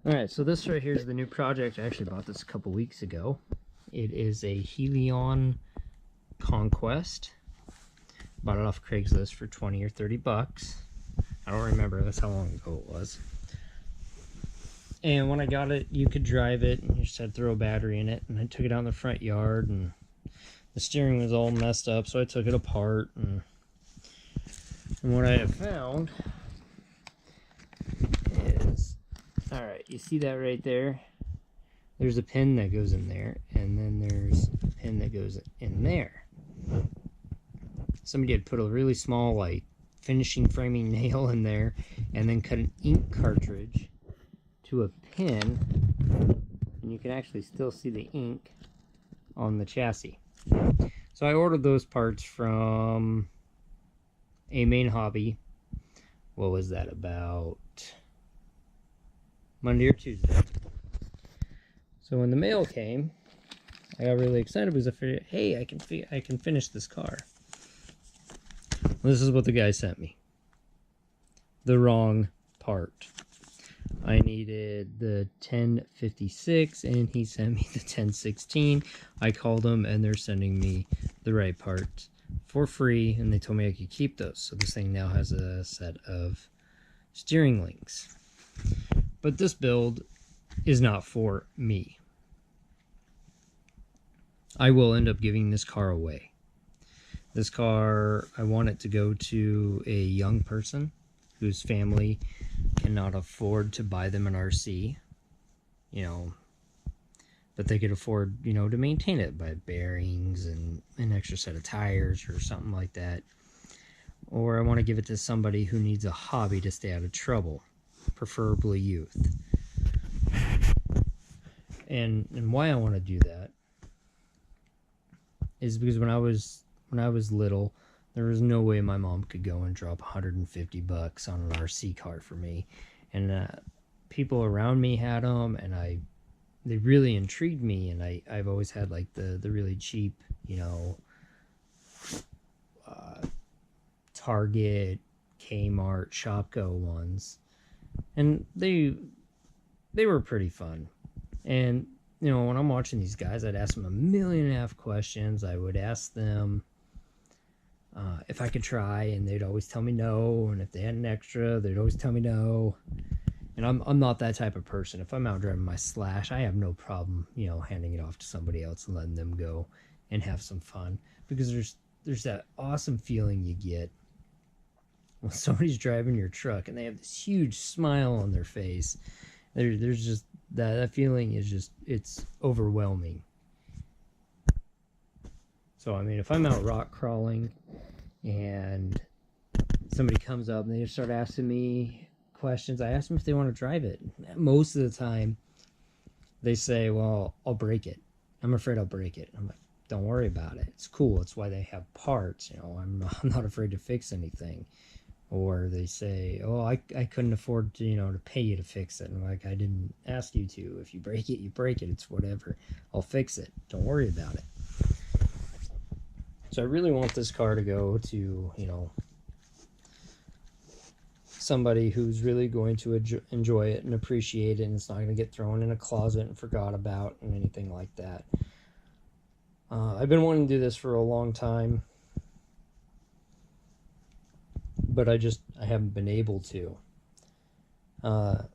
Alright, so this right here is the new project. I actually bought this a couple weeks ago. It is a Helion Conquest. Bought it off Craigslist for 20 or 30 bucks. I don't remember, that's how long ago it was. And when I got it, you could drive it, and you just had to throw a battery in it. And I took it out in the front yard, and the steering was all messed up, so I took it apart. And what I have found is, alright, you see that right there? There's a pin that goes in there, and then there's a pin that goes in there. Somebody had put a really small, like, finishing framing nail in there, and then cut an ink cartridge to a pin, and you can actually still see the ink on the chassis. So I ordered those parts from a Main Hobby. What was that, about Monday or Tuesday? So when the mail came, I got really excited because I figured, hey, I can finish this car. Well, this is what the guy sent me. The wrong part. I needed the 1056 and he sent me the 1016. I called them and they're sending me the right parts for free, and they told me I could keep those. So this thing now has a set of steering links. But this build is not for me. I will end up giving this car away. This car, I want it to go to a young person whose family cannot afford to buy them an RC, you know, but they could afford, you know, to maintain it by bearings and an extra set of tires or something like that. Or I want to give it to somebody who needs a hobby to stay out of trouble, preferably youth. And why I want to do that is because when I was little, there was no way my mom could go and drop 150 bucks on an RC car for me. And people around me had them, and they really intrigued me. And I've always had like the really cheap, you know, Target, Kmart, Shopko ones, and they were pretty fun. And you know, when I'm watching these guys, I'd ask them 1.5 million questions. I would ask them if I could try, and they'd always tell me no. And if they had an extra, they'd always tell me no. And I'm not that type of person. If I'm out driving my Slash, I have no problem, you know, handing it off to somebody else and letting them go and have some fun. Because there's that awesome feeling you get when somebody's driving your truck and they have this huge smile on their face. There's just that feeling is just, it's overwhelming. So I mean, if I'm out rock crawling and somebody comes up and they just start asking me questions, I ask them if they want to drive it. Most of the time they say, well, I'll break it. I'm afraid I'll break it. I'm like, don't worry about it. It's cool. It's why they have parts. You know, I'm not afraid to fix anything. Or they say, oh, I couldn't afford to, you know, to pay you to fix it. And I'm like, I didn't ask you to. If you break it, you break it. It's whatever. I'll fix it. Don't worry about it. So I really want this car to go to, you know, somebody who's really going to enjoy it and appreciate it, and it's not going to get thrown in a closet and forgot about and anything like that. I've been wanting to do this for a long time, but I haven't been able to. The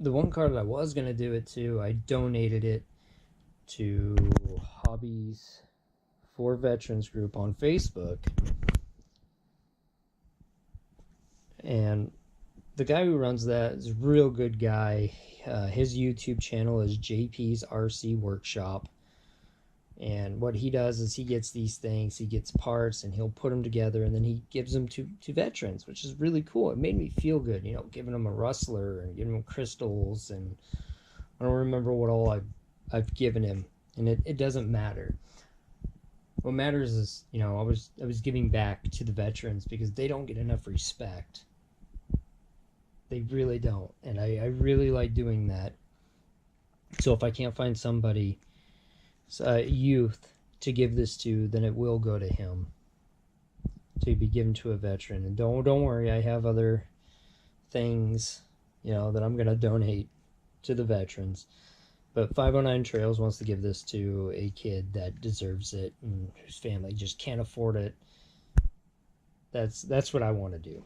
one car that I was going to do it to, I donated it to Hobbies for Veterans group on Facebook. And the guy who runs that is a real good guy. His YouTube channel is JP's RC Workshop. And what he does is he gets these things, he gets parts, and he'll put them together, and then he gives them to veterans, which is really cool. It made me feel good, you know, giving them a rustler and giving them crystals, and I don't remember what all I've given him, and it doesn't matter. What matters is, you know, I was giving back to the veterans because they don't get enough respect. They really don't, and I really like doing that. So if I can't find somebody, youth, to give this to, then it will go to him to be given to a veteran. And don't worry, I have other things, you know, that I'm going to donate to the veterans. But 509 Trails wants to give this to a kid that deserves it and whose family just can't afford it. That's what I want to do.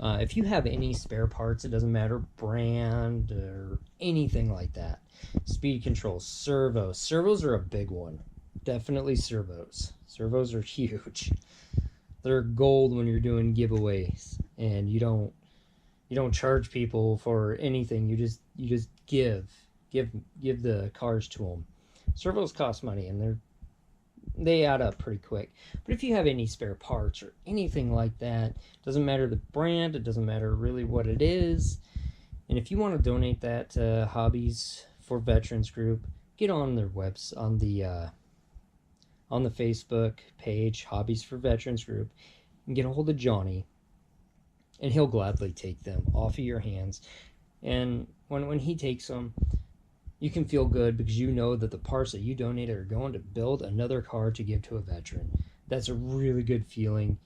If you have any spare parts, it doesn't matter brand or anything like that. Speed control, servos. Servos are a big one. Definitely servos. Servos are huge. They're gold when you're doing giveaways, and you don't charge people for anything. You just give the cars to them. Servos cost money, and they add up pretty quick. But if you have any spare parts or anything like that, doesn't matter the brand, it doesn't matter really what it is, and if you want to donate that to Hobbies for Veterans group, get on their webs on the Facebook page, Hobbies for Veterans group, and get a hold of Johnny, and he'll gladly take them off of your hands. And when he takes them, you can feel good because you know that the parts that you donated are going to build another car to give to a veteran. That's a really good feeling.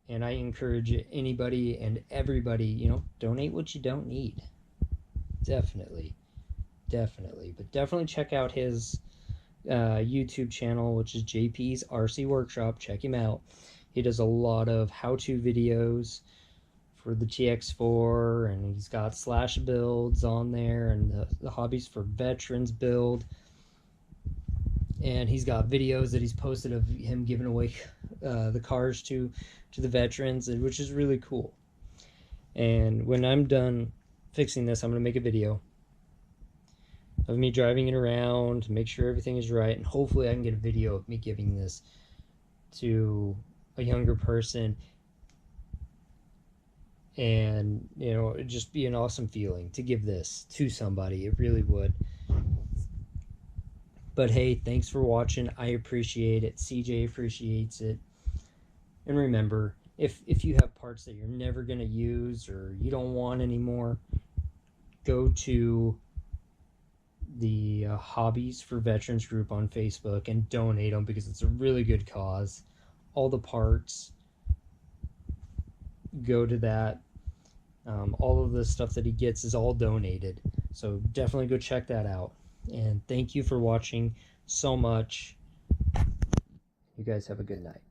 And I encourage anybody and everybody, you know, donate what you don't need. Definitely. But definitely check out his YouTube channel, which is JP's RC Workshop. Check him out. He does a lot of how-to videos for the TX4, and he's got slash builds on there, and the Hobbies for Veterans build, and he's got videos that he's posted of him giving away the cars to the veterans, which is really cool. And when I'm done fixing this, I'm going to make a video of me driving it around to make sure everything is right, and hopefully I can get a video of me giving this to a younger person. And, you know, it'd just be an awesome feeling to give this to somebody. It really would. But hey, thanks for watching. I appreciate it. CJ appreciates it. And remember, if you have parts that you're never going to use or you don't want anymore, go to the Hobbies for Veterans group on Facebook and donate them, because it's a really good cause. All the parts go to that. All of the stuff that he gets is all donated. So definitely go check that out. And thank you for watching so much. You guys have a good night.